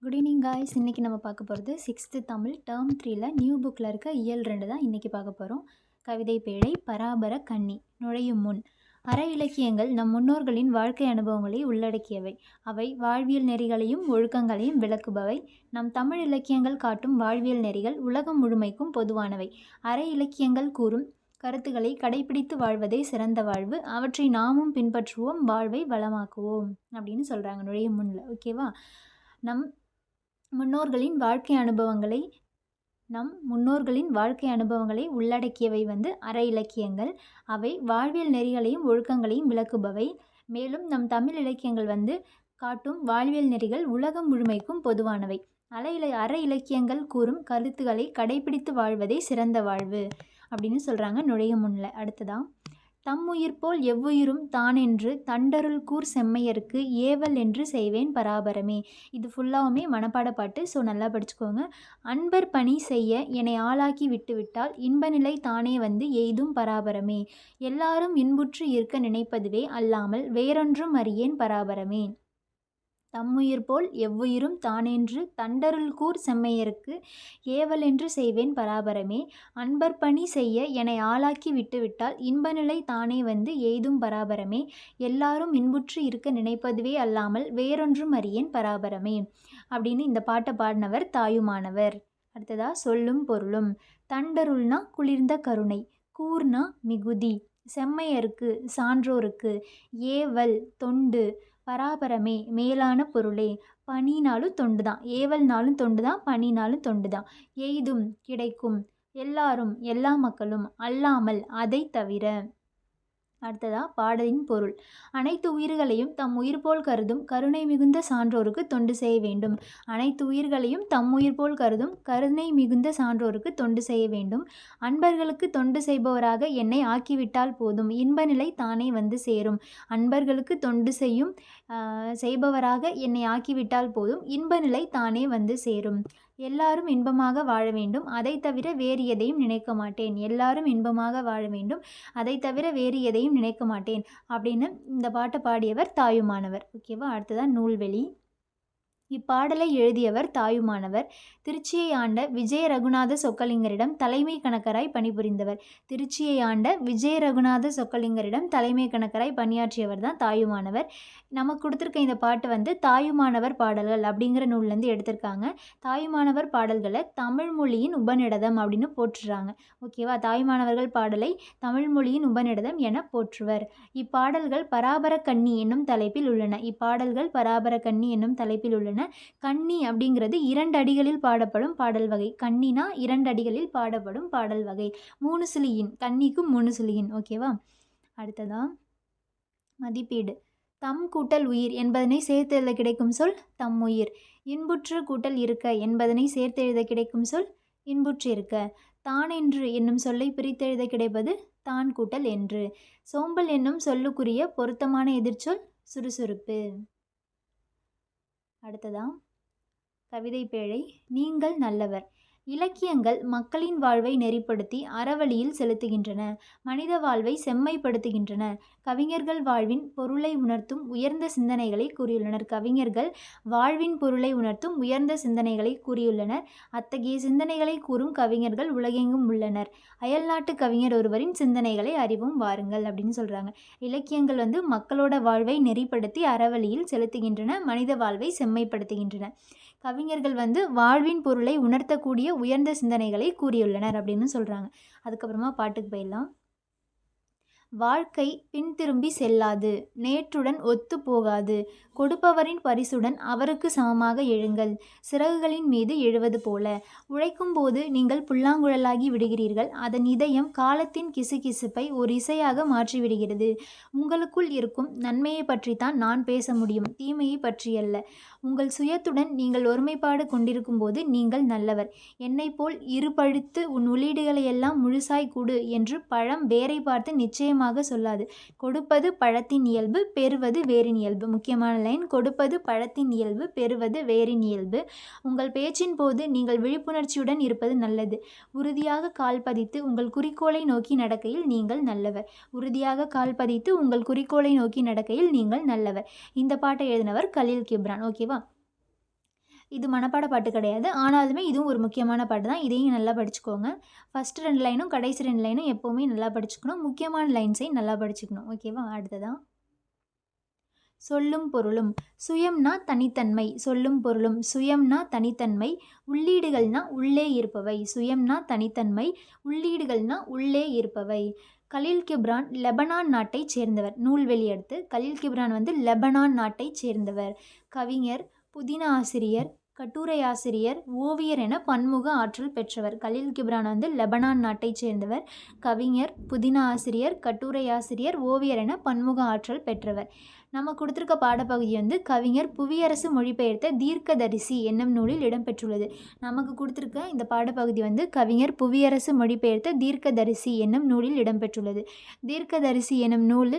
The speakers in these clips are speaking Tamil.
Good evening guys. இன்றைக்கி நம்ம பார்க்க போகிறது 6th தமிழ் டேர்ம் 3ல நியூ புக்கில் இருக்க இயல் 2 தான் இன்றைக்கி பார்க்க போகிறோம். கவிதை பேழை பராபர கன்னி. நுழையும் முன். அற இலக்கியங்கள் நம் முன்னோர்களின் வாழ்க்கை அனுபவங்களை உள்ளடக்கியவை. அவை வாழ்வியல் நெறிகளையும் ஒழுக்கங்களையும் விளக்குபவை. நம் தமிழ் இலக்கியங்கள் காட்டும் வாழ்வியல் நெறிகள் உலகம் முழுமைக்கும் பொதுவானவை. அற இலக்கியங்கள் கூறும் கருத்துக்களை கடைபிடித்து வாழ்வதே சிறந்த வாழ்வு. அவற்றை நாமும் பின்பற்றுவோம், வாழ்வை வளமாக்குவோம் அப்படின்னு சொல்கிறாங்க நுழையும் முன்னில். ஓகேவா? நம் முன்னோர்களின் வாழ்க்கை அனுபவங்களை உள்ளடக்கியவை அற இலக்கியங்கள். அவை வாழ்வியல் நெறிகளையும் ஒழுக்கங்களையும் விளக்குபவை. மேலும் நம் தமிழ் இலக்கியங்கள் காட்டும் வாழ்வியல் நெறிகள் உலகம் முழுமைக்கும் பொதுவானவை. அற இலக்கியங்கள் கூறும் கருத்துக்களை கடைபிடித்து வாழ்வதே சிறந்த வாழ்வு அப்படின்னு சொல்கிறாங்க நுழையும் முன்னில். அடுத்ததான், தம்முயிர் போல் எவ்வுயிரும் தானென்று தண்டருள் கூர் செம்மையருக்கு ஏவல் என்று செய்வேன் பராபரமே. இது ஃபுல்லாகவுமே மனப்பாட பாட்டு, ஸோ நல்லா படிச்சுக்கோங்க. அன்பர் பணி செய்ய என்னை ஆளாக்கி விட்டுவிட்டால் இன்பநிலை தானே எய்தும் பராபரமே. எல்லாரும் இன்புற்று இருக்க நினைப்பதுவே அல்லாமல் வேறொன்றும் அறியேன் பராபரமே. தம்முயிர் போல் எவ்வுயிரும் தானென்று தண்டருள் கூர் செம்மையருக்கு ஏவல் என்று செய்வேன் பராபரமே. அன்பர் பணி செய்ய என்னை ஆளாக்கி விட்டுவிட்டால் இன்பநிலை தானே எய்தும் பராபரமே. எல்லாரும் இன்புற்று இருக்க நினைப்பதுவே அல்லாமல் வேறொன்றும் அறியேன் பராபரமே அப்படின்னு இந்த பாட்டை பாடினவர் தாயுமானவர். அடுத்ததா, சொல்லும் பொருளும். தண்டருள்னா குளிர்ந்த கருணை, கூர்னா மிகுதி, செம்மையருக்கு சான்றோருக்கு, ஏவல் தொண்டு, பராபரமே மேலான பொருளே. பணினாலும் தொண்டு தான், ஏவல்னாலும் தொண்டு தான், பணினாலும் தொண்டு தான். எய்தும் கிடைக்கும், எல்லாரும் எல்லா மக்களும், அல்லாமல் அதை தவிர. அடுத்ததா, பாடலின் பொருள். அனைத்து உயிர்களையும் தம் உயிர் போல் கருதும் கருணை மிகுந்த சான்றோருக்கு தொண்டு செய்ய வேண்டும். அனைத்து உயிர்களையும் தம் உயிர் போல் கருதும் கருணை மிகுந்த சான்றோருக்கு தொண்டு செய்ய வேண்டும். அன்பர்களுக்கு தொண்டு செய்பவராக என்னை ஆக்கிவிட்டால் போதும், இன்பநிலை தானே சேரும். அன்பர்களுக்கு தொண்டு செய்பவராக என்னை ஆக்கிவிட்டால் போதும், இன்பநிலை தானே சேரும். எல்லாரும் இன்பமாக வாழ வேண்டும், அதை தவிர வேறு எதையும் நினைக்க மாட்டேன். எல்லாரும் இன்பமாக வாழ வேண்டும், அதை தவிர வேறு எதையும் நினைக்க மாட்டேன் அப்படின்னு இந்த பாட்டை பாடியவர் தாயுமானவர். ஓகேவா? அடுத்ததான், நூல்வெளி. இப்பாடலை எழுதியவர் தாயுமானவர். திருச்சியை ஆண்ட விஜய ரகுநாத சொக்கலிங்கரிடம் தலைமை கணக்கராய் பணிபுரிந்தவர். திருச்சியை ஆண்ட விஜய ரகுநாத சொக்கலிங்கரிடம் தலைமை கணக்கராய் பணியாற்றியவர் தான் தாயுமானவர். நமக்கு கொடுத்துருக்க இந்த பாட்டு தாயுமானவர் பாடல்கள் அப்படிங்கிற நூல்லேருந்து எடுத்திருக்காங்க. தாயுமானவர் பாடல்களை தமிழ் மொழியின் உபநிடதம் அப்படின்னு போற்றுறாங்க. ஓகேவா? தாயுமானவர்கள் பாடலை தமிழ் மொழியின் உபநிடதம் என போற்றுவர். இப்பாடல்கள் பராபர கன்னி என்னும் தலைப்பில் உள்ளன. கன்னி அப்படிங்கிறது 2 அடிகளில் பாடப்படும் பாடல் வகை. கன்னினா 2 அடிகளில் பாடப்படும் பாடல் வகை. 3 சுழியின், கன்னிக்கும் 3 சுழியின். ஓகேவா? அடுத்ததா, மதிப்பீடு. தம் கூட்டல் உயிர் என்பதனை சேர்த்தெழுத கிடைக்கும் சொல் தம்முயிர். இன்புற்று கூட்டல் இருக்க என்பதனை சேர்த்தெழுத கிடைக்கும் சொல் இன்புற்று இருக்க. தானென்று என்னும் சொல்லை பிரித்தெழுத கிடைப்பது தான் கூட்டல் என்று. சோம்பல் என்னும் சொல்லுக்குரிய பொருத்தமான எதிர்ச்சொல் சுறுசுறுப்பு. அடுத்ததான், கவிதை பேழை. நீங்கள் நல்லவர். இலக்கியங்கள் மக்களின் வாழ்வை நெறிப்படுத்தி அறவழியில் செலுத்துகின்றன. மனித வாழ்வை செம்மைப்படுத்துகின்றன. கவிஞர்கள் வாழ்வின் பொருளை உணர்த்தும் உயர்ந்த சிந்தனைகளை கூறியுள்ளனர். அத்தகைய சிந்தனைகளை கூறும் கவிஞர்கள் உலகெங்கும் உள்ளனர். அயல்நாட்டு கவிஞர் ஒருவரின் சிந்தனைகளை அறிவும் வாருங்கள் அப்படின்னு சொல்கிறாங்க. இலக்கியங்கள் மக்களோட வாழ்வை நெறிப்படுத்தி அறவழியில் செலுத்துகின்றன, மனித வாழ்வை செம்மைப்படுத்துகின்றன. கவிஞர்கள் வாழ்வின் பொருளை உணர்த்தக்கூடிய உயர்ந்த சிந்தனைகளை கூறியுள்ளனர் அப்படின்னு சொல்கிறாங்க. அதுக்கப்புறமா பாட்டுக்கு போயிடலாம். வாழ்க்கை பின் திரும்பி செல்லாது, நேற்றுடன் ஒத்து போகாது. கொடுப்பவரின் பரிசுடன் அவருக்கு சமமாக எழுங்கள், சிறகுகளின் மீது எழுவது போல. உழைக்கும் போது நீங்கள் புல்லாங்குழலாகி விடுகிறீர்கள். அதன் இதயம் காலத்தின் கிசுகிசுப்பை ஒரு இசையாக மாற்றிவிடுகிறது. உங்களுக்குள் இருக்கும் நன்மையை பற்றித்தான் நான் பேச முடியும், தீமையை பற்றியல்ல. உங்கள் சுயத்துடன் நீங்கள் ஒருமைப்பாடு கொண்டிருக்கும் போது நீங்கள் நல்லவர். என்னை போல் இருபழுத்து உன் உள்ளீடுகளையெல்லாம் முழுசாய் கொடு என்று பழம் வேரை பார்த்து நிச்சயமாக சொல்லாது. கொடுப்பது பழத்தின் இயல்பு, பெறுவது வேரின் இயல்பு. முக்கியமான லைன், கொடுப்பது பழத்தின் இயல்பு, பெறுவது வேரின் இயல்பு. உங்கள் பேச்சின் போது நீங்கள் விழிப்புணர்ச்சியுடன் இருப்பது நல்லது. உறுதியாக கால் பதித்து உங்கள் குறிக்கோளை நோக்கி நடக்கையில் நீங்கள் நல்லவர். இந்த பாட்டை எழுதினவர் கலீல் கிப்ரான். ஓகேவா? இது மனப்பாட பாட்டு கிடையாது. ஆனாலுமே இதுவும் ஒரு முக்கியமான பாட்டு தான். இதையும் நல்லா படிச்சுக்கோங்க. ஃபர்ஸ்ட் 2 லைனும் கடைசி 2 லைனும் எப்பவுமே நல்லா படிச்சுக்கணும். முக்கியமான லைன்ஸையும் நல்லா படிச்சுக்கணும். ஓகேவா? அடுத்ததா சொல்லும் பொருளும். சுயம்னா தனித்தன்மை. சொல்லும் பொருளும். சுயம்னா தனித்தன்மை. உள்ளீடுகள்னா உள்ளே இருப்பவை. சுயம்னா தனித்தன்மை. உள்ளீடுகள்னா உள்ளே இருப்பவை. கலீல் கிப்ரான் லெபனான் நாட்டைச் சேர்ந்தவர். நூல்வெளி அடுத்து கலீல் கிப்ரான் வந்து லெபனான் நாட்டைச் சேர்ந்தவர். கவிஞர், புதின ஆசிரியர், கட்டுரையாசிரியர், ஓவியர் என பன்முக ஆற்றல் பெற்றவர். கலீல் கிப்ரான் வந்து லெபனான் நாட்டைச் சேர்ந்தவர். கவிஞர், புதின ஆசிரியர், கட்டுரையாசிரியர், ஓவியர் என பன்முக ஆற்றல் பெற்றவர். நம்ம கொடுத்துருக்க பாடப்பகுதி வந்து கவிஞர் புவியரசு மொழிபெயர்த்த தீர்க்கதரிசி என்னும் நூலில் இடம்பெற்றுள்ளது. நமக்கு கொடுத்துருக்க இந்த பாடப்பகுதி வந்து கவிஞர் புவியரசு மொழிபெயர்த்த தீர்க்கதரிசி என்னும் நூலில் இடம்பெற்றுள்ளது. தீர்க்கதரிசி என்னும் நூல்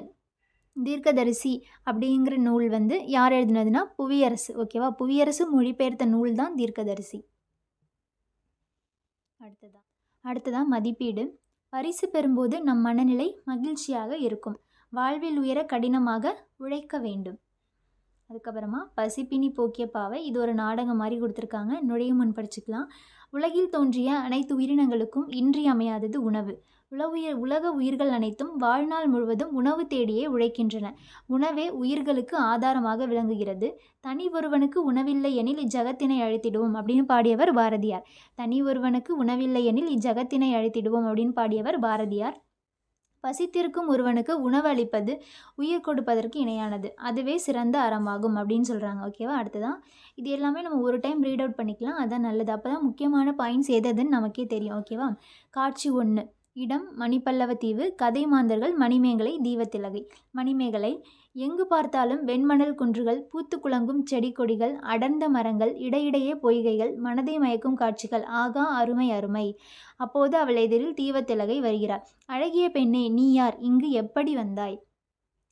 தீர்க்கதரிசி அப்படிங்கிற நூல் வந்து யார் எழுதினதுன்னா புவியரசு. ஓகேவா? புவியரசு மொழிபெயர்த்த நூல் தான் தீர்க்கதரிசி. அடுத்ததா மதிப்பீடு. பரிசு பெறும்போது நம் மனநிலை மகிழ்ச்சியாக இருக்கும். வாழ்வில் உயர கடினமாக உழைக்க வேண்டும். அதுக்கப்புறமா பசிப்பினி போக்கிய பாவை. இது ஒரு நாடகம் மாதிரி கொடுத்துருக்காங்க. நுழையும் முன் படிச்சுக்கலாம். உலகில் தோன்றிய அனைத்து உயிரினங்களுக்கும் இன்றியமையாதது உணவு. உலக உயிர்கள் அனைத்தும் வாழ்நாள் முழுவதும் உணவு தேடியே உழைக்கின்றன. உணவே உயிர்களுக்கு ஆதாரமாக விளங்குகிறது. தனி ஒருவனுக்கு உணவில்லை எனில் இஜகத்தினை அழித்திடுவோம் அப்படின்னு பாடியவர் பாரதியார். தனி ஒருவனுக்கு உணவில்லை எனில் இஜகத்தினை அழித்திடுவோம் அப்படின்னு பாடியவர் பாரதியார். பசித்திருக்கும் ஒருவனுக்கு உணவு அளிப்பது உயிர் கொடுப்பதற்கு இணையானது. அதுவே சிறந்த அறமாகும் அப்படின்னு சொல்கிறாங்க. ஓகேவா? அடுத்ததான் இது எல்லாமே நம்ம ஒரு டைம் ரீட் அவுட் பண்ணிக்கலாம். அதான் நல்லது. அப்போ தான் முக்கியமான பாயிண்ட்ஸ் எதுன்னு நமக்கே தெரியும். ஓகேவா? காட்சி 1. இடம் மணிப்பல்லவ தீவு. கதை மாந்தர்கள் மணிமேகலை தீவத்திலகை. மணிமேகலை. எங்கு பார்த்தாலும் வெண்மணல் குன்றுகள், பூத்து குலங்கும் செடி கொடிகள், அடர்ந்த மரங்கள், இடையிடையே பொய்கைகள், மனதை மயக்கும் காட்சிகள். ஆகா, அருமை அருமை. அப்போது அவள் எதிரில் தீவத்திலகை வருகிறார். அழகிய பெண்ணே, நீ யார்? இங்கு எப்படி வந்தாய்?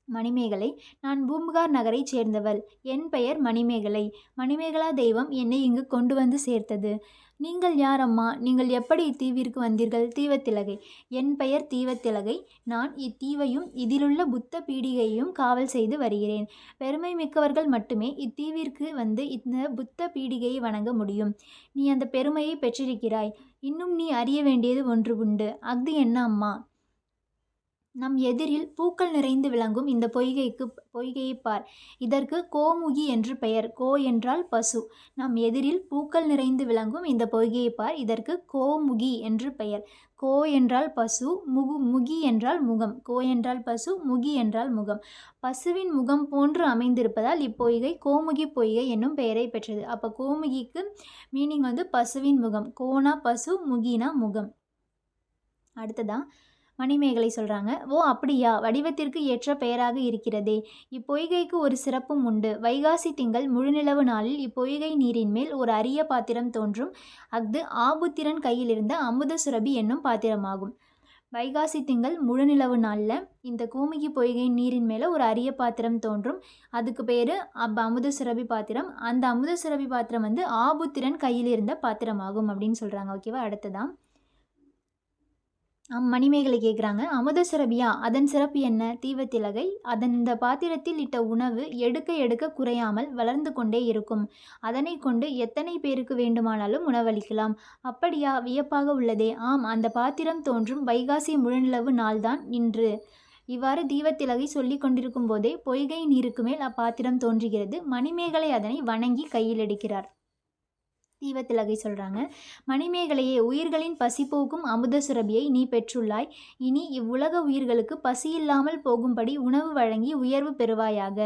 மணிமேகலை. நான் பூம்புகார் நகரைச் சேர்ந்தவள். என் பெயர் மணிமேகலை. மணிமேகலா தெய்வம் என்னை இங்கு கொண்டு வந்து சேர்த்தது. நீங்கள் யார் அம்மா? நீங்கள் எப்படி இத்தீவிற்கு வந்தீர்கள்? தீவத்திலகை. என் பெயர் தீவத்திலகை. நான் இத்தீவையும் இதிலுள்ள புத்த பீடிகையையும் காவல் செய்து வருகிறேன். பெருமை மிக்கவர்கள் மட்டுமே இத்தீவிற்கு வந்து இந்த புத்த பீடிகையை வணங்க முடியும். நீ அந்த பெருமையை பெற்றிருக்கிறாய். இன்னும் நீ அறிய வேண்டியது ஒன்று உண்டு. அஃது என்ன அம்மா? நம் எதிரில் பூக்கள் நிறைந்து விளங்கும் இந்த பொய்கையை பார். இதற்கு கோமுகி என்று பெயர். கோ என்றால் பசு. நம் எதிரில் பூக்கள் நிறைந்து விளங்கும் இந்த பொய்கையை பார். இதற்கு கோமுகி என்று பெயர். கோ என்றால் பசு, முகி என்றால் முகம். கோ என்றால் பசு, முகி என்றால் முகம். பசுவின் முகம் போன்று அமைந்திருப்பதால் இப்பொய்கை கோமுகி பொய்கை என்னும் பெயரை பெற்றது. அப்போ கோமுகிக்கு மீனிங் வந்து பசுவின் முகம். கோனா பசு, முகினா முகம். அடுத்ததான் மணிமேகலை சொல்கிறாங்க. ஓ அப்படியா, வடிவத்திற்கு ஏற்ற பெயராக இருக்கிறதே. இப்பொய்கைக்கு ஒரு சிறப்பும் உண்டு. வைகாசி திங்கள் முழுநிலவு நாளில் இப்பொய்கை நீரின் மேல் ஒரு அரிய பாத்திரம் தோன்றும். அஃது ஆபுத்திரன் கையில் இருந்த அமுத சுரபி என்னும் பாத்திரமாகும். வைகாசி திங்கள் முழுநிலவு நாளில் இந்த கோமுகி பொய்கை நீரின் மேலே ஒரு அரிய பாத்திரம் தோன்றும். அதுக்கு பேர் அமுத சுரபி பாத்திரம். அந்த அமுத சுரபி பாத்திரம் வந்து ஆபுத்திரன் கையில் இருந்த பாத்திரமாகும் அப்படின்னு சொல்கிறாங்க. ஓகேவா? அடுத்ததான் மணிமேகலை கேட்குறாங்க. அமுத சுரபியா? அதன் சிறப்பு என்ன? தீவத்திலகை. இந்த பாத்திரத்தில் இட்ட உணவு எடுக்க எடுக்க குறையாமல் வளர்ந்து கொண்டே இருக்கும். அதனை கொண்டு எத்தனை பேருக்கு வேண்டுமானாலும் உணவளிக்கலாம். அப்படியா? வியப்பாக உள்ளதே. ஆம், அந்த பாத்திரம் தோன்றும் வைகாசி முழுநிலவு நாள்தான் இன்று. இவ்வாறு தீவத்திலகை சொல்லி கொண்டிருக்கும் போதே பொய்கை நீருக்கு மேல் அப்பாத்திரம் தோன்றுகிறது. மணிமேகலை அதனை வணங்கி கையில் எடுக்கிறார். தீவத்திலகை சொல்கிறாங்க. மணிமேகலையே, உயிர்களின் பசி போக்கும் அமுத சுரபியை நீ பெற்றுள்ளாய். இனி இவ்வுலக உயிர்களுக்கு பசியில்லாமல் போகும்படி உணவு வழங்கி உயர்வு பெறுவாயாக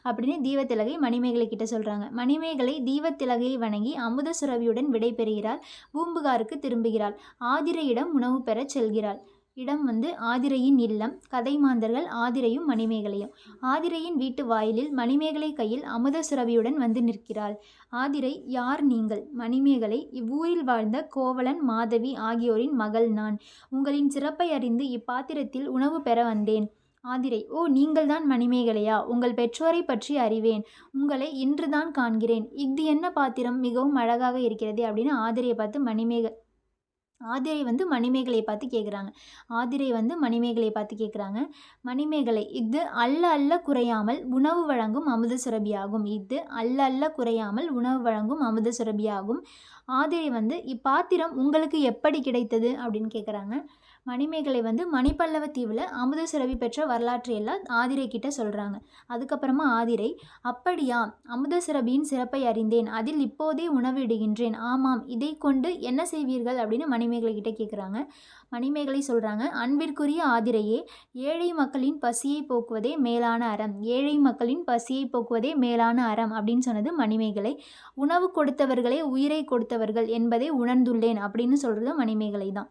அப்படின்னு தீவத்திலகை மணிமேகலை கிட்ட சொல்கிறாங்க. மணிமேகலை தீவத்திலகையை வணங்கி அமுத சுரபியுடன் விடை பெறுகிறாள். பூம்புகாருக்கு திரும்புகிறாள். ஆதிரையிடம் உணவு பெறச் செல்கிறாள். இடம் வந்து ஆதிரையின் இல்லம். கதை மாந்தர்கள் ஆதிரையும் மணிமேகலையும். ஆதிரையின் வீட்டு வாயிலில் மணிமேகலை கையில் அமுத சுரபியுடன் வந்து நிற்கிறாள். ஆதிரை, யார் நீங்கள்? மணிமேகலை, இவ்வூரில் வாழ்ந்த கோவலன், மாதவி ஆகியோரின் மகள் நான். உங்களின் சிறப்பை அறிந்து இப்பாத்திரத்தில் உணவு பெற வந்தேன். ஆதிரை, ஓ, நீங்கள்தான் மணிமேகலையா? உங்கள் பெற்றோரை பற்றி அறிவேன். உங்களை இன்றுதான் காண்கிறேன். இது என்ன பாத்திரம்? மிகவும் அழகாக இருக்கிறது அப்படின்னு ஆதிரையை பார்த்து ஆதிரை வந்து மணிமேகலையை பார்த்து கேட்குறாங்க. மணிமேகலை, இது அல்ல அல்ல குறையாமல் உணவு வழங்கும் அமுத சுரபியாகும். ஆதிரை வந்து, இப்பாத்திரம் உங்களுக்கு எப்படி கிடைத்தது அப்படின்னு கேட்குறாங்க. மணிமேகலை வந்து மணிப்பல்லவ தீவில் அமுத சுரபி பெற்ற வரலாற்றை எல்லாம் ஆதிரை கிட்ட சொல்கிறாங்க. அதுக்கப்புறமா ஆதிரை, அப்படியா, அமுத சுரபியின் சிறப்பை அறிந்தேன், அதில் இப்போதே உணவு இடுகின்றேன். ஆமாம், இதை கொண்டு என்ன செய்வீர்கள் அப்படின்னு மணிமேகலை கிட்ட கேட்குறாங்க. மணிமேகலை சொல்கிறாங்க, அன்பிற்குரிய ஆதிரையே, ஏழை மக்களின் பசியை போக்குவதே மேலான அறம் அப்படின்னு சொன்னது மணிமேகலை. உணவு கொடுத்தவர்களே உயிரை கொடுத்தவர்கள் என்பதை உணர்ந்துள்ளேன் அப்படின்னு சொல்கிறது மணிமேகலை தான்.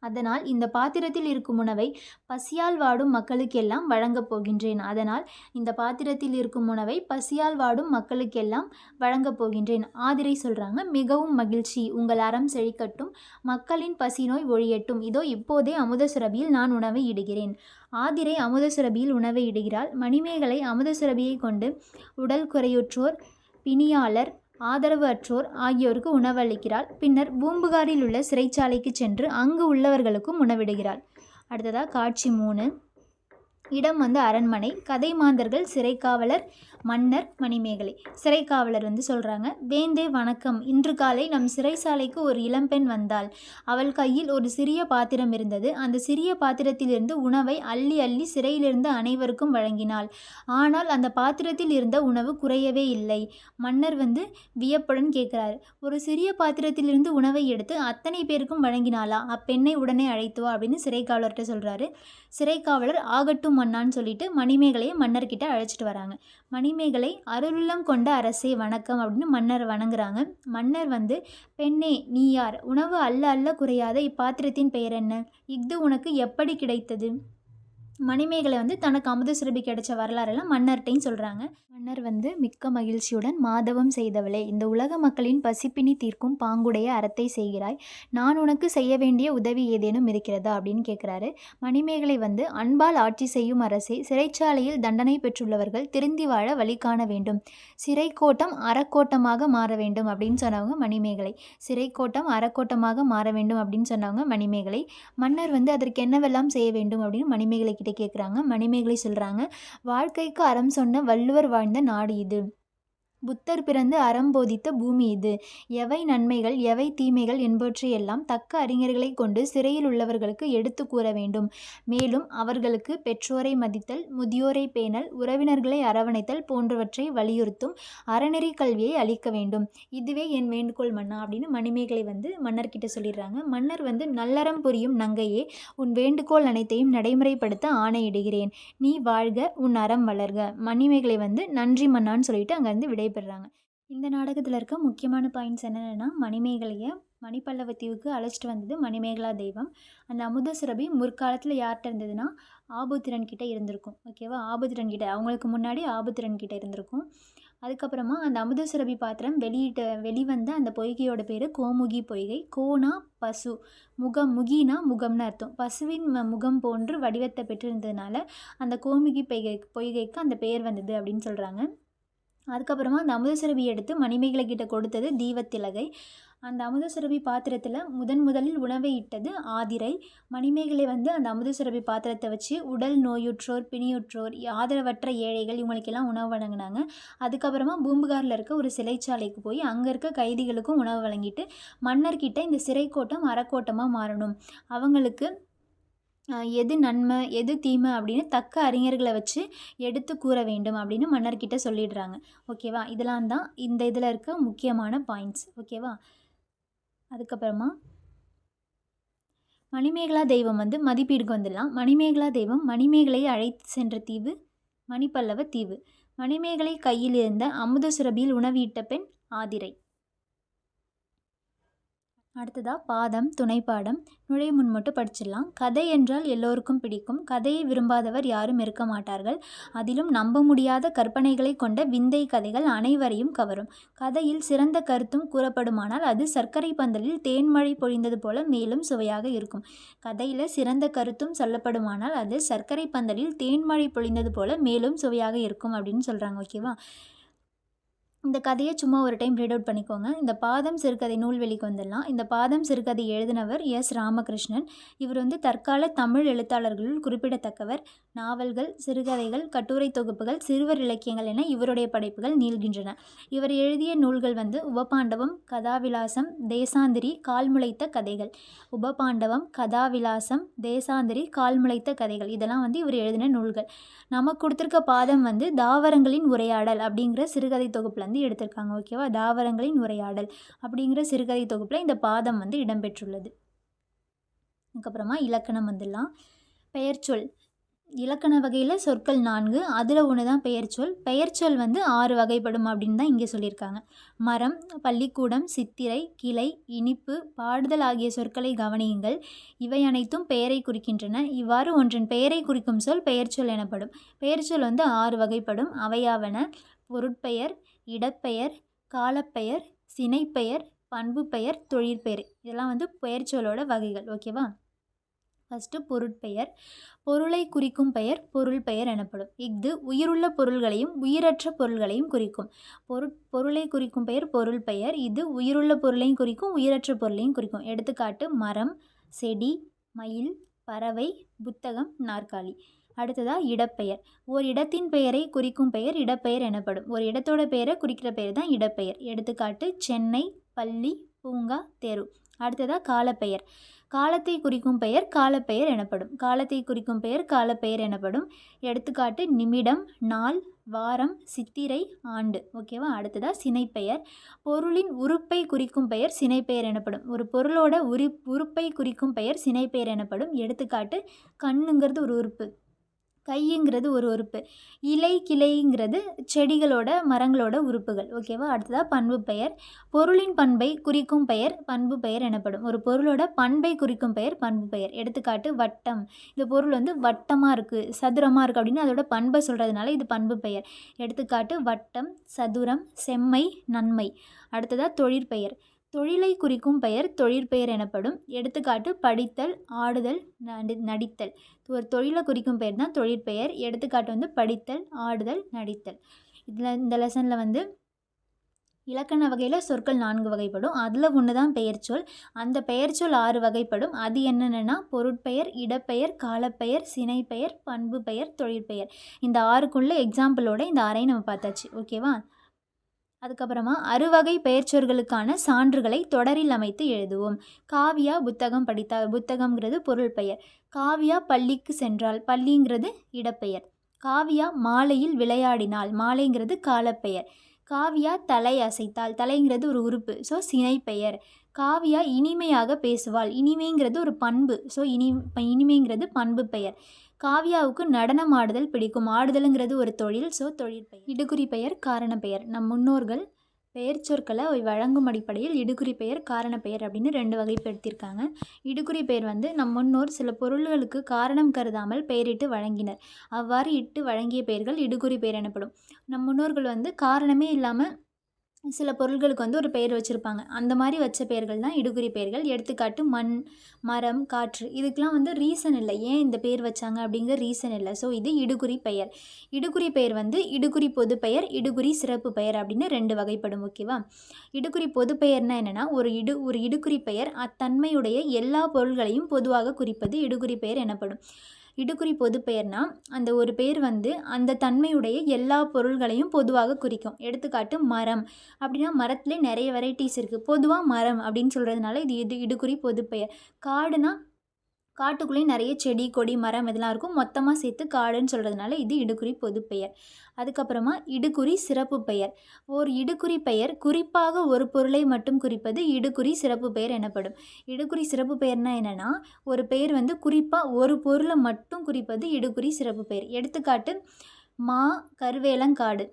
அதனால் இந்த பாத்திரத்தில் இருக்கும் உணவை பசியால் வாடும் மக்களுக்கெல்லாம் வழங்கப் போகின்றேன். ஆதிரை சொல்கிறாங்க, மிகவும் மகிழ்ச்சி, உங்கள் அறம் செழிக்கட்டும், மக்களின் பசி நோய் ஒழியட்டும். இதோ இப்போதே அமுத சுரபியில் நான் உணவை இடுகிறேன். ஆதிரை அமுத சுரபியில் உணவை இடுகிறாள். மணிமேகலை அமுத சுரபியை கொண்டு உடல் குறையுற்றோர், பிணியாளர், ஆதரவு அற்றோர் ஆகியோருக்கு உணவளிக்கிறாள். பின்னர் பூம்புகாரில் உள்ள சிறைச்சாலைக்கு சென்று அங்கு உள்ளவர்களுக்கும் உணவிடுகிறாள். அடுத்ததாக காட்சி 3. இடம் வந்து அரண்மனை. கதை மாந்தர்கள், சிறைக்காவலர், மன்னர், மணிமேகலை. சிறைக்காவலர் வந்து சொல்கிறாங்க, வேந்தே வணக்கம். இன்று காலை நம் சிறைச்சாலைக்கு ஒரு இளம்பெண் வந்தாள். அவள் கையில் ஒரு சிறிய பாத்திரம் இருந்தது. அந்த சிறிய பாத்திரத்திலிருந்து உணவை அள்ளி அள்ளி சிறையிலிருந்து அனைவருக்கும் வழங்கினாள். ஆனால் அந்த பாத்திரத்தில் இருந்த உணவு குறையவே இல்லை. மன்னர் வந்து வியப்புடன் கேட்குறாரு, ஒரு சிறிய பாத்திரத்திலிருந்து உணவை எடுத்து அத்தனை பேருக்கும் வழங்கினாளா? அப்பெண்ணை உடனே அழைத்து வா அப்படின்னு சிறைக்காவலர்கிட்ட சொல்கிறாரு. சிறைக்காவலர் ஆகட்டும் மன்னான்னு சொல்லிட்டு மணிமேகலையை மன்னர்கிட்ட அழைச்சிட்டு வராங்க. மணிமேகலை, அருளுள்ளம் கொண்ட அரசே வணக்கம் அப்படின்னு மன்னர் வணங்குறாங்க. மன்னர் வந்து, பெண்ணே, நீ யார்? உணவு அல்ல அல்ல குறையாத இப்பாத்திரத்தின் பெயர் என்ன? இஃது உனக்கு எப்படி கிடைத்தது? மணிமேகலை வந்து தனக்கு அமுத சுரபி கிடைச்ச வரலாறெல்லாம் மன்னர்கிட்டையும் சொல்கிறாங்க. மன்னர் வந்து மிக்க மகிழ்ச்சியுடன், மாதவம் செய்தவளே, இந்த உலக மக்களின் பசிப்பினி தீர்க்கும் பாங்குடைய அறத்தை செய்கிறாய். நான் உனக்கு செய்ய வேண்டிய உதவி ஏதேனும் இருக்கிறதா அப்படின்னு கேட்குறாரு. மணிமேகலை வந்து, அன்பால் ஆட்சி செய்யும் அரசே, சிறைச்சாலையில் தண்டனை பெற்றுள்ளவர்கள் திருந்தி வாழ வழி காண வேண்டும். சிறைக்கோட்டம் அறக்கோட்டமாக மாற வேண்டும் அப்படின்னு சொன்னவங்க மணிமேகலை. மன்னர் வந்து அதற்கு என்னவெல்லாம் செய்ய வேண்டும் அப்படின்னு மணிமேகலை கிட்ட கேட்குறாங்க. மணிமேகலை சொல்கிறாங்க, வாழ்க்கைக்கு அறம் சொன்ன வள்ளுவர் வாழ்ந்த நாடு இது. புத்தர் பிறந்து அறம் போதித்த பூமி இது. எவை நன்மைகள் எவை தீமைகள் என்பவற்றையெல்லாம் தக்க அறிஞர்களை கொண்டு சிறையில் உள்ளவர்களுக்கு எடுத்து கூற வேண்டும். மேலும் அவர்களுக்கு பெற்றோரை மதித்தல், முதியோரை பேணல், உறவினர்களை அரவணைத்தல் போன்றவற்றை வலியுறுத்தும் அறநெறி கல்வியை அளிக்க வேண்டும். இதுவே என் வேண்டுகோள் மன்னா அப்படின்னு மணிமேகலை வந்து மன்னர்கிட்ட சொல்லிடுறாங்க. மன்னர் வந்து, நல்லறம் புரியும் நங்கையே, உன் வேண்டுகோள் அனைத்தையும் நடைமுறைப்படுத்த ஆணையிடுகிறேன். நீ வாழ்க, உன் அறம் வளர்க. மணிமேகலை வந்து நன்றி மன்னான்னு சொல்லிட்டு அங்கேருந்து விடை பெறுறாங்க. இந்த நாடகத்தில் இருக்க முக்கியமான பாயிண்ட்ஸ் என்னென்னா, மணிமேகலையை மணிப்பல்லவ தீவுக்கு அழைச்சிட்டு வந்தது மணிமேகலா தெய்வம். அந்த அமுத சுரபி முற்காலத்தில் யார்கிட்ட இருந்ததுன்னா ஆபுத்திரன் கிட்ட இருந்திருக்கும். ஓகேவா? அவங்களுக்கு முன்னாடி ஆபுத்திரன் கிட்ட இருந்திருக்கும். அதுக்கப்புறமா அந்த அமுத சுரபி பாத்திரம் வெளிவந்த அந்த பொய்கையோட பேர் கோமுகி பொய்கை. கோனா பசு, முகினா முகம்னு அர்த்தம். பசுவின் முகம் போன்று வடிவத்தை பெற்றிருந்ததுனால அந்த கோமுகி பொய்கைக்கு அந்த பெயர் வந்தது அப்படின்னு சொல்கிறாங்க. அதுக்கப்புறமா அந்த அமுத சுரபி எடுத்து மணிமேகலை கிட்ட கொடுத்தது தீவத்திலகை. அந்த அமுத சுரபி பாத்திரத்தில் முதலில் உணவை இட்டது ஆதிரை. மணிமேகலை வந்து அந்த அமுத சுரபி பாத்திரத்தை வச்சு உடல் நோயுற்றோர், பிணியுற்றோர், ஆதரவற்ற ஏழைகள் இவங்களுக்கெல்லாம் உணவு வழங்கினாங்க. அதுக்கப்புறமா பூம்புகாரில் இருக்க ஒரு சிறைச்சாலைக்கு போய் அங்கே இருக்க கைதிகளுக்கும் உணவு வழங்கிட்டு மன்னர்கிட்ட இந்த சிறைக்கோட்டம் அறக்கோட்டமாக மாறணும், அவங்களுக்கு எது நன்மை எது தீமை அப்படின்னு தக்க அறிஞர்களை வச்சு எடுத்து கூற வேண்டும் அப்படின்னு மன்னர்கிட்ட சொல்லிடுறாங்க. ஓகேவா? இதெல்லாம் தான் இந்த இதில் இருக்க முக்கியமான பாயிண்ட்ஸ். ஓகேவா? அதுக்கப்புறமா மணிமேகலா தெய்வம் வந்து மதிப்பீடுக்கு வந்துடலாம். மணிமேகலா தெய்வம் மணிமேகலையை அழைத்து சென்ற தீவு மணிப்பல்லவ தீவு. மணிமேகலை கையில் இருந்த அமுத சுரபியில் உணவிட்ட பெண் ஆதிரை. அடுத்ததாக பாதம், துணைப்பாடம். நுழைய முன் மட்டும் படிச்சிடலாம். கதை என்றால் எல்லோருக்கும் பிடிக்கும். கதையை விரும்பாதவர் யாரும் இருக்க மாட்டார்கள். அதிலும் நம்ப முடியாத கற்பனைகளை கொண்ட விந்தை கதைகள் அனைவரையும் கவரும். கதையில் சிறந்த கருத்தும் கூறப்படுமானால் அது சர்க்கரை பந்தலில் தேன்மழை பொழிந்தது போல மேலும் சுவையாக இருக்கும். கதையில் சிறந்த கருத்தும் சொல்லப்படுமானால் அது சர்க்கரை பந்தலில் தேன்மழை பொழிந்தது போல மேலும் சுவையாக இருக்கும் அப்படின்னு சொல்கிறாங்க. ஓகேவா? இந்த கதையை சும்மா ஒரு டைம் ரீட் அவுட் பண்ணிக்கோங்க. இந்த பாதம் சிறுகதை நூல்வெளிக்கு வந்துடலாம். இந்த பாதம் சிறுகதை எழுதினவர் எஸ். ராமகிருஷ்ணன். இவர் வந்து தற்கால தமிழ் எழுத்தாளர்களுள் குறிப்பிடத்தக்கவர். நாவல்கள், சிறுகதைகள், கட்டுரை தொகுப்புகள், சிறுவர் இலக்கியங்கள் என இவருடைய படைப்புகள் நீள்கின்றன. இவர் எழுதிய நூல்கள் வந்து உபபாண்டவம், கதாவிலாசம், தேசாந்திரி, கால்முளைத்த கதைகள். உபபாண்டவம், கதாவிலாசம், தேசாந்திரி, கால்முளைத்த கதைகள் இதெல்லாம் வந்து இவர் எழுதின நூல்கள். நமக்கு கொடுத்துருக்க பாதம் வந்து தாவரங்களின் உரையாடல் அப்படிங்கிற சிறுகதை தொகுப்புல வந்து எடுத்திருக்காங்க. ஓகேவா? தாவரங்களின் உரையாடல் அப்படிங்கிற சிறுகதை தொகுப்பில் இந்த பாதம் வந்து இடம்பெற்றுள்ளது. அதுக்கப்புறமா இலக்கணம் வந்துடலாம். பெயர்ச்சொல் இலக்கண வகையில் சொற்கள் 4, அதில் ஒன்று தான் பெயர்ச்சொல். பெயர்ச்சொல் வந்து 6 வகைப்படும் அப்படின்னு தான் இங்கே சொல்லியிருக்காங்க. மரம், பள்ளிக்கூடம், சித்திரை, கிளை, இனிப்பு, பாடுதல் ஆகிய சொற்களை கவனியுங்கள். இவை அனைத்தும் பெயரை குறிக்கின்றன. இவ்வாறு ஒன்றின் பெயரை குறிக்கும் சொல் பெயர்ச்சொல் எனப்படும். பெயர்ச்சொல் வந்து 6 வகைப்படும். அவையாவன: பொருட்பெயர், இடப்பெயர், காலப்பெயர், சினைப்பெயர், பண்புப்பெயர், தொழிற்பெயர். இதெல்லாம் வந்து பெயர்ச்சொல்லோட வகைகள். ஓகேவா? ஃபஸ்ட்டு பொருட்பெயர். பொருளை குறிக்கும் பெயர் பொருள் பெயர் எனப்படும். இஃது உயிருள்ள பொருள்களையும் உயிரற்ற பொருள்களையும் குறிக்கும். பொருளை குறிக்கும் பெயர் பொருள் பெயர். இது உயிருள்ள பொருளையும் குறிக்கும் உயிரற்ற பொருளையும் குறிக்கும். எடுத்துக்காட்டு: மரம், செடி, மயில், பறவை, புத்தகம், நாற்காலி. அடுத்ததா இடப்பெயர். ஒரு இடத்தின் பெயரை குறிக்கும் பெயர் இடப்பெயர் எனப்படும். ஒரு இடத்தோட பெயரை குறிக்கிற பெயர் தான் இடப்பெயர். எடுத்துக்காட்டு: சென்னை, பள்ளி, பூங்கா, தெரு. அடுத்ததா காலப்பெயர். காலத்தை குறிக்கும் பெயர் காலப்பெயர் எனப்படும். காலத்தை குறிக்கும் பெயர் காலப்பெயர் எனப்படும். எடுத்துக்காட்டு: நிமிடம், நாள், வாரம், சித்திரை, ஆண்டு. ஓகேவா? அடுத்ததா சினைப்பெயர். பொருளின் உறுப்பை குறிக்கும் பெயர் சினைப்பெயர் எனப்படும். ஒரு பொருளோட உறுப்பை குறிக்கும் பெயர் சினைப்பெயர் எனப்படும். எடுத்துக்காட்டு: கண்ணுங்கிறது ஒரு உறுப்பு, கைங்கிறது ஒரு உறுப்பு, இலை, கிளைங்கிறது செடிகளோட மரங்களோட உறுப்புகள். ஓகேவா? அடுத்ததாக பண்பு பெயர். பொருளின் பண்பை குறிக்கும் பெயர் பண்பு பெயர் எனப்படும். ஒரு பொருளோட பண்பை குறிக்கும் பெயர் பண்பு பெயர். எடுத்துக்காட்டு: வட்டம். இந்த பொருள் வந்து வட்டமாக இருக்குது, சதுரமாக இருக்குது அப்படின்னு அதோட பண்பை சொல்கிறதுனால இது பண்பு பெயர். எடுத்துக்காட்டு: வட்டம், சதுரம், செம்மை, நன்மை. அடுத்ததாக தொழிற்பெயர். தொழிலை குறிக்கும் பெயர் தொழிற்பெயர் எனப்படும். எடுத்துக்காட்டு: படித்தல், ஆடுதல், நடித்தல். ஒரு தொழிலை குறிக்கும் பெயர் தான் தொழிற்பெயர். எடுத்துக்காட்டு வந்து படித்தல், ஆடுதல், நடித்தல். இந்த லெசனில் வந்து இலக்கண வகையில் சொற்கள் 4 வகைப்படும். அதில் ஒன்று தான் பெயர்ச்சொல். அந்த பெயர்ச்சொல் 6 வகைப்படும். அது என்னென்னா பொருட்பெயர், இடப்பெயர், காலப்பெயர், சினைப்பெயர், பண்பு பெயர், தொழிற்பெயர். இந்த 6க்குள்ள எக்ஸாம்பிளோட இந்த 6ஐயும் நம்ம பார்த்தாச்சு. ஓகேவா? அதுக்கப்புறமா அறுவகை பெயர்ச்சொற்களுக்கான சான்றுகளை தொடரில் அமைத்து எழுதுவோம். காவியா புத்தகம் படித்தாள். புத்தகம்ங்கிறது பொருள் பெயர். காவியா பள்ளிக்கு சென்றாள். பள்ளிங்கிறது இடப்பெயர். காவியா மாலையில் விளையாடினாள். மாலைங்கிறது காலப்பெயர். காவியா தலை அசைத்தாள். தலைங்கிறது ஒரு உறுப்பு, ஸோ சினைப்பெயர். காவியா இனிமையாக பேசுவாள். இனிமைங்கிறது ஒரு பண்பு, ஸோ இனிமைங்கிறது பண்பு பெயர். காவியாவுக்கு நடனம் ஆடுதல் பிடிக்கும். ஆடுதலுங்கிறது ஒரு தொழில், ஸோ தொழிற்பெயர். இடுகுறி பெயர், காரணப்பெயர். நம் முன்னோர்கள் பெயர் சொற்களை அவை வழங்கும் அடிப்படையில் இடுகுறி பெயர், காரணப்பெயர் அப்படின்னு 2 வகைப்படுத்தியிருக்காங்க. இடுகுறி பெயர் வந்து நம் முன்னோர் சில பொருள்களுக்கு காரணம் கருதாமல் பெயரிட்டு வழங்கினர். அவ்வாறு இட்டு வழங்கிய பெயர்கள் இடுகுறி பெயர் எனப்படும். நம் முன்னோர்கள் வந்து காரணமே இல்லாமல் சில பொருள்களுக்கு வந்து ஒரு பெயர் வச்சுருப்பாங்க. அந்த மாதிரி வச்ச பெயர்கள் தான் இடுகுறி பெயர்கள். எடுத்துக்காட்டு: மண், மரம், காற்று. இதுக்கெலாம் வந்து ரீசன் இல்லை, ஏன் இந்த பேர் வச்சாங்க அப்படிங்கிற ரீசன் இல்லை. ஸோ இது இடுகுறி பெயர். இடுகுறி பெயர் வந்து இடுகுறி பொது பெயர், இடுகுறி சிறப்பு பெயர் அப்படின்னு 2 வகைப்படும். ஓகேவா? இடுகுறி பொது பெயர்னா என்னென்னா, ஒரு இடுகுறி பெயர் அத்தன்மையுடைய எல்லா பொருள்களையும் பொதுவாக குறிப்பது இடுகுறி பெயர் எனப்படும். இடுகுறி பொது பெயர்னா அந்த ஒரு பெயர் வந்து அந்த தன்மையுடைய எல்லா பொருள்களையும் பொதுவாக குறிக்கும். எடுத்துக்காட்டு: மரம் அப்படின்னா மரத்துலேயே நிறைய வெரைட்டிஸ் இருக்குது. பொதுவாக மரம் அப்படின்னு சொல்கிறதுனால இது இடுகுறி பொது பெயர். காடுனா காட்டுக்குள்ளேயும் நிறைய செடி, கொடி, மரம் இதெல்லாம் இருக்கும். மொத்தமாக சேர்த்து காடுன்னு சொல்கிறதுனால இது இடுகுறி பொது பெயர். அதுக்கப்புறமா இடுகுறி சிறப்பு பெயர். ஒரு இடுகுறி பெயர் குறிப்பாக ஒரு பொருளை மட்டும் குறிப்பது இடுகுறி சிறப்பு பெயர் எனப்படும். இடுகுறி சிறப்பு பெயர்னா என்னென்னா, ஒரு பெயர் வந்து குறிப்பாக ஒரு பொருளை மட்டும் குறிப்பது இடுகுறி சிறப்பு பெயர். எடுத்துக்காட்டு: மா, கருவேலங்காடு.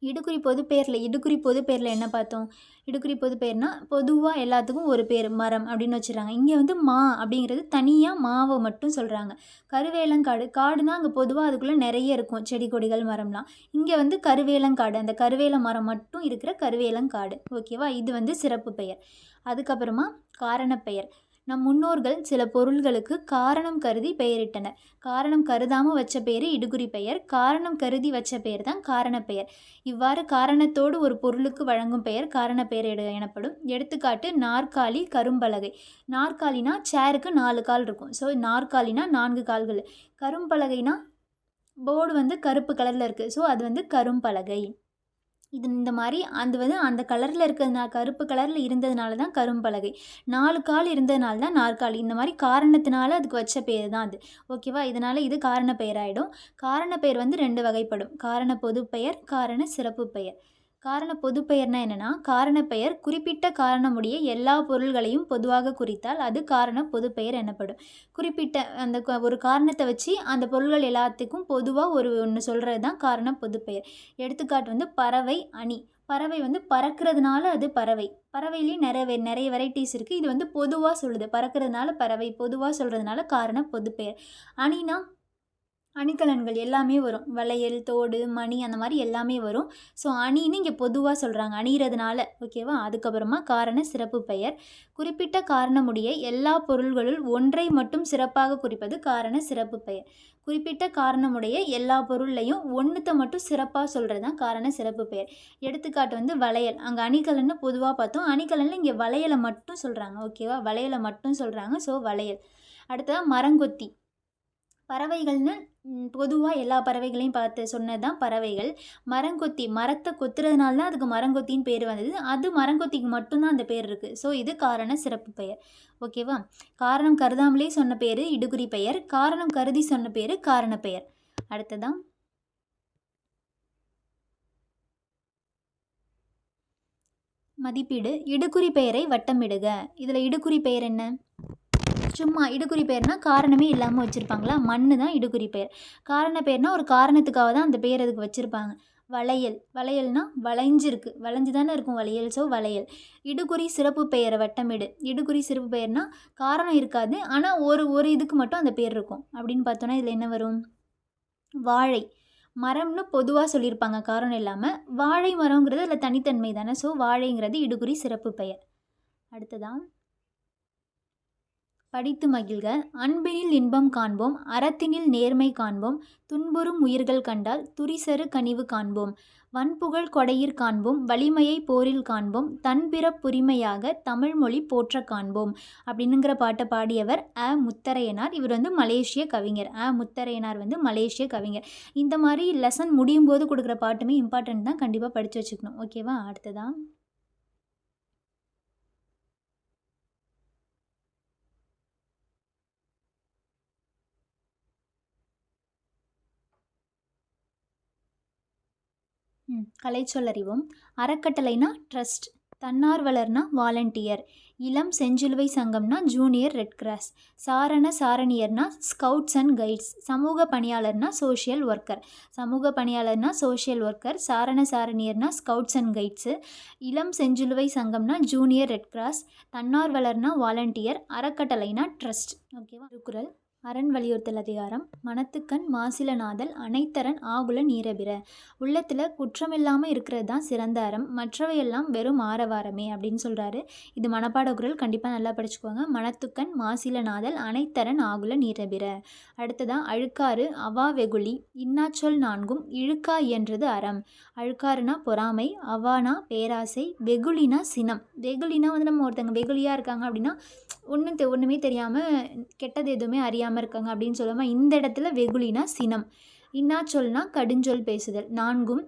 இடுகுறி பொது பெயரில் என்ன பார்த்தோம்? இடுகுறி பொது பெயர்னா பொதுவாக எல்லாத்துக்கும் ஒரு பேர் மரம் அப்படின்னு வச்சுருக்காங்க. இங்கே வந்து மா அப்படிங்கிறது தனியாக மாவை மட்டும் சொல்கிறாங்க. கருவேலங்காடு, காடுனா அங்கே பொதுவாக அதுக்குள்ளே நிறைய இருக்கும், செடி, கொடிகள், மரம்லாம். இங்கே வந்து கருவேலங்காடு, அந்த கருவேல மரம் மட்டும் இருக்கிற கருவேலங்காடு. ஓகேவா? இது வந்து சிறப்பு பெயர். அதுக்கப்புறமா காரணப்பெயர். நம் முன்னோர்கள் சில பொருள்களுக்கு காரணம் கருதி பெயரிட்டனர். காரணம் கருதாமல் வச்ச பேர் இடுகுறி பெயர், காரணம் கருதி வச்ச பெயர் தான் காரணப்பெயர். இவ்வாறு காரணத்தோடு ஒரு பொருளுக்கு வழங்கும் பெயர் காரணப்பெயர் எனப்படும். எடுத்துக்காட்டு நாற்காலி, கரும்பலகை. நாற்காலினா சேருக்கு 4 கால் இருக்கும். ஸோ நாற்காலினா 4 கால்கள். கரும்பலகைனா போர்டு கருப்பு கலரில் இருக்குது. ஸோ அது கரும்பலகை. இது இந்த மாதிரி அந்த கலரில் இருக்கிறதுனால, கருப்பு கலரில் இருந்ததுனால தான் கரும்பலகை. 4 கால் இருந்ததுனால தான் நாற்காலி. இந்த மாதிரி காரணத்தினால அதுக்கு வச்ச பேர் தான் அது. ஓகேவா? இதனால் இது காரண பெயராயிடும். காரண பெயர் 2 வகைப்படும். காரண பொதுப்பெயர், காரண சிறப்பு பெயர். காரண பொதுப்பெயர்னா என்னென்னா, காரணப்பெயர் குறிப்பிட்ட காரணமுடைய எல்லா பொருள்களையும் பொதுவாக குறித்தால் அது காரண பொதுப்பெயர் எனப்படும். குறிப்பிட்ட ஒரு காரணத்தை வச்சு அந்த பொருள்கள் எல்லாத்துக்கும் பொதுவாக ஒன்று சொல்கிறது தான் காரண பொதுப்பெயர். எடுத்துக்காட்டு பறவை, அணி. பறவை பறக்கிறதுனால அது பறவை. பறவையிலேயும் நிறைய வெரைட்டிஸ் இருக்குது. இது பொதுவாக சொல்லுது. பறக்கிறதுனால பறவை, பொதுவாக சொல்கிறதுனால காரண பொதுப்பெயர். அணினா அணிகலன்கள் எல்லாமே வரும். வளையல், தோடு, மணி அந்த மாதிரி எல்லாமே வரும். ஸோ அணின்னு இங்கே பொதுவாக சொல்கிறாங்க, அணிகிறதுனால. ஓகேவா? அதுக்கப்புறமா காரண சிறப்பு பெயர். குறிப்பிட்ட காரணமுடைய எல்லா பொருள்களுள் ஒன்றை மட்டும் சிறப்பாக குறிப்பது காரண சிறப்பு பெயர். குறிப்பிட்ட காரணமுடைய எல்லா பொருள்லையும் ஒன்றுத்தை மட்டும் சிறப்பாக சொல்கிறது தான் காரண சிறப்பு பெயர். எடுத்துக்காட்டு வளையல். அங்கே அணிகலன்னு பொதுவாக பார்த்தோம். அணிகலனில் இங்கே வளையலை மட்டும் சொல்கிறாங்க. ஓகேவா? வளையலை மட்டும் சொல்கிறாங்க. ஸோ வளையல். அடுத்ததாக மரங்கொத்தி. பறவைகள்னு பொதுவாக எல்லா பறவைகளையும் பார்த்து சொன்னது தான் பறவைகள். மரங்கொத்தி, மரத்தை கொத்துறதுனால தான் அதுக்கு மரங்கொத்தின்னு பேர் வந்தது. அது மரங்கொத்திக்கு மட்டும்தான் அந்த பேர் இருக்குது. ஸோ இது காரண சிறப்பு பெயர். ஓகேவா? காரணம் கருதாமலே சொன்ன பேர் இடுகுறி பெயர், காரணம் கருதி சொன்ன பேர் காரண பெயர். அடுத்ததான் மதிப்பீடு. இடுகுறி பெயரை வட்டமிடுக. இதில் இடுகுறி பெயர் என்ன? சும்மா இடுகுறி பெயர்னா காரணமே இல்லாமல் வச்சுருப்பாங்களா? மண்ணு தான் இடுகுறி பெயர். காரண பெயர்னா ஒரு காரணத்துக்காக தான் அந்த பெயர் அதுக்கு வச்சுருப்பாங்க. வளையல். வளையல்னா வளைஞ்சிருக்கு, வளைஞ்சு தானே இருக்கும் வளையல். ஸோ வளையல். இடுகுறி சிறப்பு பெயரை வட்டமிடு. இடுகுறி சிறப்பு பெயர்னா காரணம் இருக்காது, ஆனால் ஒரு இதுக்கு மட்டும் அந்த பேர் இருக்கும். அப்படின்னு பார்த்தோன்னா இதில் என்ன வரும்? வாழை. மரம்னு பொதுவாக சொல்லியிருப்பாங்க காரணம் இல்லாமல். வாழை மரங்கிறது அதில் தனித்தன்மை தானே. ஸோ வாழைங்கிறது இடுகுறி சிறப்பு பெயர். அடுத்ததான் படித்து மகிழ்க. அன்பினில் இன்பம் காண்போம், அறத்தினில் நேர்மை காண்போம், துன்புறும் உயிர்கள் கண்டால் துரிசறு கனிவு காண்போம், வன்புகழ் கொடையிற் காண்போம், வலிமையை போரில் காண்போம், தன்பிறப் புரிமையாக தமிழ்மொழி போற்ற காண்போம் அப்படின்னுங்கிற பாட்டை பாடியவர் முத்தரையனார். இவர் மலேசிய கவிஞர். முத்தரையனார் மலேசிய கவிஞர். இந்த மாதிரி லெசன் முடியும் போது கொடுக்குற பாட்டுமே இம்பார்ட்டன்ட் தான், கண்டிப்பாக படித்து வச்சுக்கணும். ஓகேவா? அடுத்ததான் கலைச்சொல்லறிவோம். அறக்கட்டளைனா ட்ரஸ்ட், தன்னார்வலர்னா வாலண்டியர், இளம் செஞ்சிலுவை சங்கம்னா ஜூனியர் ரெட் கிராஸ், சாரணியர்னா ஸ்கவுட்ஸ் அண்ட் கைட்ஸ், சமூக பணியாளர்னா சோஷியல் ஒர்க்கர். சமூக பணியாளர்னா சோஷியல் ஒர்க்கர், சாரணியர்னா ஸ்கவுட்ஸ் அண்ட் கைட்ஸு, இளம் செஞ்சிலுவை சங்கம்னா ஜூனியர் ரெட் கிராஸ், தன்னார்வலர்னா வாலண்டியர், அறக்கட்டளைனா ட்ரஸ்ட். ஓகேவா? திருக்குறள். அரண் வலியுறுத்தல் அதிகாரம். மனத்துக்கண் மாசிலனாதல் அனைத்தரன் ஆகுல நீரபிற. உள்ளத்தில் குற்றமில்லாமல் இருக்கிறது தான் சிறந்த அறம், மற்றவையெல்லாம் வெறும் ஆரவாரமே அப்படின்னு சொல்கிறாரு. இது மனப்பாட குறள், கண்டிப்பாக நல்லா படிச்சுக்கோங்க. மனத்துக்கண் மாசிலனாதல் அனைத்தரன் ஆகுல நீரபிற. அடுத்ததான் அழுக்காறு, அவா வெகுளி, இன்னாச்சொல் நான்கும் இழுக்கா என்றது அறம். அழுக்காறுனா பொறாமை, அவானா பேராசை, வெகுளினா சினம். வெகுளினா நம்ம ஒருத்தங்க வெகுளியாக இருக்காங்க அப்படின்னா ஒன்றுமே தெரியாமல் கெட்டது எதுவுமே அறியாமல் இருக்காங்க அப்படின்னு சொல்லாமல், இந்த இடத்துல வெகுளினா சினம். இன்னாச்சொல்னா கடுஞ்சொல் பேசுதல். நான்கும்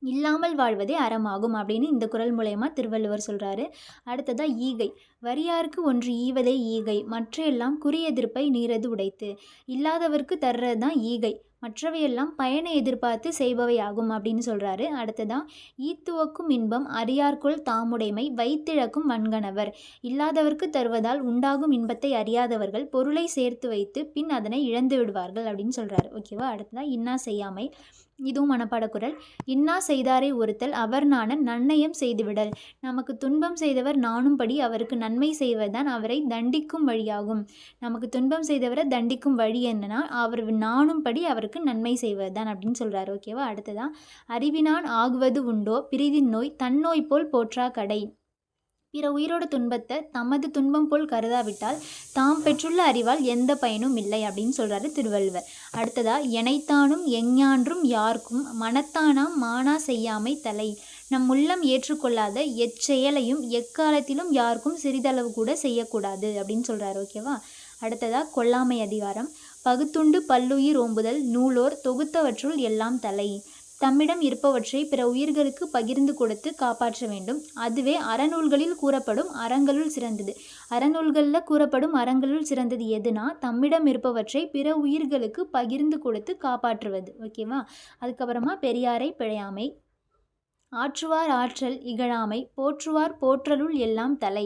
இல்லாமல் வாழ்வதே அறமாகும் அப்படின்னு இந்த குறள் மூலயமா திருவள்ளுவர் சொல்கிறாரு. அடுத்ததாக ஈகை. வரியாருக்கு ஒன்று ஈவதே ஈகை, மற்ற எல்லாம் குறியெதிர்ப்பை நீரது உடைத்து. இல்லாதவருக்கு தர்றது தான் ஈகை, மற்றவையெல்லாம் பயனை எதிர்பார்த்து செய்பவை ஆகும் அப்படின்னு சொல்கிறாரு. அடுத்ததான் ஈத்துவக்கும் இன்பம் அறியார்க்குள் தாமுடைமை வைத்திழக்கும் வன்கணவர். இல்லாதவர்க்கு தருவதால் உண்டாகும் இன்பத்தை அறியாதவர்கள் பொருளை சேர்த்து வைத்து பின் அதனை இழந்து விடுவார்கள் அப்படின்னு சொல்கிறாரு. ஓகேவா? அடுத்ததான் இன்னா செய்யாமை. இதுவும் மனப்பாடக்குறள். இன்னா செய்தாரை ஒருத்தல் அவர் நாண நன்னயம் செய்துவிடல். நமக்கு துன்பம் செய்தவர் நாணும்படி அவருக்கு நன்மை செய்வதுதான் அவரை தண்டிக்கும் வழியாகும். நமக்கு துன்பம் செய்தவரை தண்டிக்கும் வழி என்னன்னா அவர் நாணும்படி அவருக்கு நன்மை செய்வதுதான் அப்படின்னு சொல்கிறாரு. ஓகேவா? அடுத்ததான் அறிவினான் ஆகுவது உண்டோ பிரிதின் நோய் தன்னோய் போல் போற்றா கடை. பிற உயிரோட துன்பத்தை தமது துன்பம் போல் கருதாவிட்டால் தாம் பெற்றுள்ள அறிவால் எந்த பயனும் இல்லை அப்படின்னு சொல்கிறாரு திருவள்ளுவர். அடுத்ததா, எனைத்தானும் எஞ்ஞான்றும் யார்க்கும் மனத்தானாம் மானா செய்யாமை தலை. நம் உள்ளம் ஏற்றுக்கொள்ளாத எச்செயலையும் எக்காலத்திலும் யாருக்கும் சிறிதளவு கூட செய்யக்கூடாது அப்படின்னு சொல்கிறாரு. ஓகேவா. அடுத்ததா, கொல்லாமை அதிகாரம். பகுத்துண்டு பல்லுயிர் ஓம்புதல் நூலோர் தொகுத்தவற்றுள் எல்லாம் தலை. தம்மிடம் இருப்பவற்றை பிற உயிர்களுக்கு பகிர்ந்து கொடுத்து காப்பாற்ற வேண்டும். அதுவே அறநூல்களில் கூறப்படும் அறங்களுள் சிறந்தது. அறநூல்களில் கூறப்படும் அறங்களுள் சிறந்தது எதுனா தம்மிடம் இருப்பவற்றை பிற உயிர்களுக்கு பகிர்ந்து கொடுத்து காப்பாற்றுவது. ஓகேவா. அதுக்கப்புறமா பெரியாரை பிழையாமை. ஆற்றுவார் ஆற்றல் இகழாமை போற்றுவார் போற்றலுள் எல்லாம் தலை.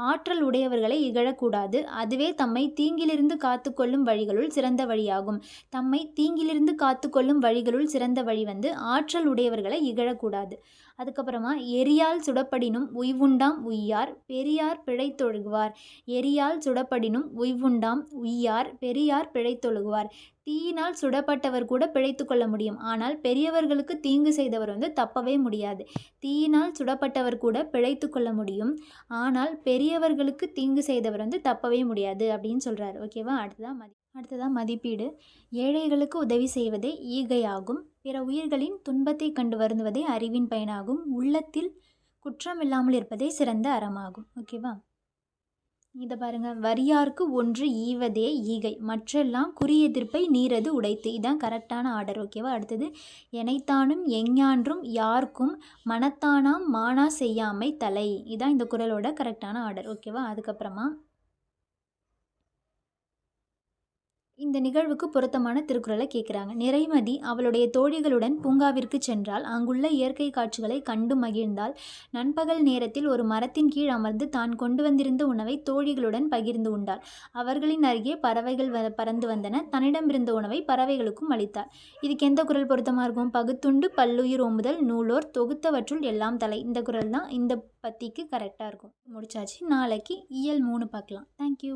ஆற்றல் உடையவர்களை இகழக்கூடாது. அதுவே தம்மை தீங்கிலிருந்து காத்து கொள்ளும் வழிகளுள் சிறந்த வழியாகும். தம்மை தீங்கிலிருந்து காத்து கொள்ளும் வழிகளுள் சிறந்த வழி ஆற்றல் உடையவர்களை இகழக்கூடாது. அதுக்கப்புறமா, எரியால் சுடப்படினும் உய்வுண்டாம் உய்யார் பெரியார் பிழைத்தொழுகுவார். எரியால் சுடப்படினும் உய்வுண்டாம் உய்யார் பெரியார் பிழைத்தொழுகுவார். தீயினால் சுடப்பட்டவர் கூட பிழைத்து கொள்ள முடியும். ஆனால் பெரியவர்களுக்கு தீங்கு செய்தவர் தப்பவே முடியாது. தீயினால் சுடப்பட்டவர் கூட பிழைத்து கொள்ள முடியும். ஆனால் பெரியவர்களுக்கு தீங்கு செய்தவர் தப்பவே முடியாது அப்படின்னு சொல்கிறார். ஓகேவா. அடுத்ததாக மதிப்பீடு. ஏழைகளுக்கு உதவி செய்வதே ஈகையாகும். பிற உயிர்களின் துன்பத்தை கண்டு வருந்துவதே அறிவின் பயனாகும். உள்ளத்தில் குற்றம் இல்லாமல் இருப்பதே சிறந்த அறமாகும். ஓகேவா. இதை பாருங்கள். வரியார்க்கு ஒன்று ஈவதே ஈகை மற்றெல்லாம் குறியெதிர்ப்பை நீரது உடைத்து. இதான் கரெக்டான ஆர்டர். ஓகேவா. அடுத்தது, எனைத்தானும் எஞ்ஞான்றும் யார்க்கும் மனத்தானாம் மானா செய்யாமை தலை. இதான் இந்த குறளோட கரெக்டான ஆர்டர். ஓகேவா. அதுக்கப்புறமா, இந்த நிகழ்வுக்கு பொருத்தமான திருக்குறளை கேட்குறாங்க. நிறைமதி அவளுடைய தோழிகளுடன் பூங்காவிற்கு சென்றால் அங்குள்ள இயற்கை காட்சிகளை கண்டு மகிழ்ந்தாள். நண்பகல் நேரத்தில் ஒரு மரத்தின் கீழ் அமர்ந்து தான் கொண்டு வந்திருந்த உணவை தோழிகளுடன் பகிர்ந்து உண்டாள். அவர்களின் அருகே பறவைகள் பறந்து வந்தன. தன்னிடமிருந்த உணவை பறவைகளுக்கும் அளித்தாள். இதுக்கு எந்த குறள் பொருத்தமாக இருக்கும்? பகுத்துண்டு பல்லுயிர் ஓம்புதல் நூலோர் தொகுத்தவற்றுள் எல்லாம் தலை. இந்த குறள் தான் இந்த பத்திக்கு கரெக்டாக இருக்கும். முடிச்சாச்சு. நாளைக்கு இயல் 3 பார்க்கலாம். தேங்க்யூ.